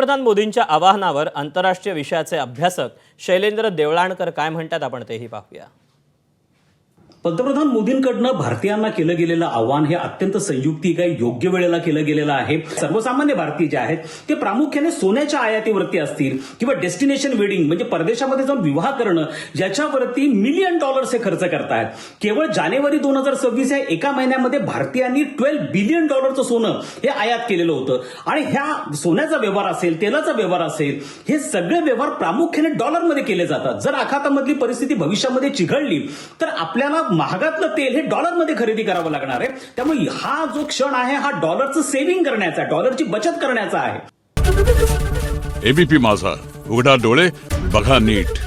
पंतप्रधान मोदींच्या आवाहनावर आंतरराष्ट्रीय विषयाचे अभ्यासक शैलेंद्र देवळाणकर काय म्हणतात आपण तेही पाहूया। पंतप्रधान मोदींकडनं भारतीयांना केलं गेलेलं आव्हान हे अत्यंत संयुक्तिक आहे, योग्य वेळेला केलं गेलेलं आहे। सर्वसामान्य भारतीय जे आहेत ते प्रामुख्याने सोन्याच्या आयातीवरती असतील किंवा डेस्टिनेशन वेडिंग म्हणजे परदेशामध्ये जाऊन विवाह करणं याच्यावरती $1,000,000 हे खर्च करतायत। केवळ जानेवारी 2026 या एका महिन्यामध्ये भारतीयांनी $12 बिलियन सोनं हे आयात केलेलं होतं आणि ह्या सोन्याचा व्यवहार असेल, तेलाचा व्यवहार असेल, हे सगळे व्यवहार प्रामुख्याने डॉलरमध्ये केले जातात। जर आखातामधली परिस्थिती भविष्यामध्ये चिघळली तर आपल्याला महागातलं तेल हे डॉलरमध्ये खरेदी करावं लागणार आहे। त्यामुळे हा जो क्षण आहे हा डॉलरचं सेव्हिंग करण्याचा, डॉलरची बचत करण्याचा आहे। एबीपी माझा, उघडा डोळे बघा नीट।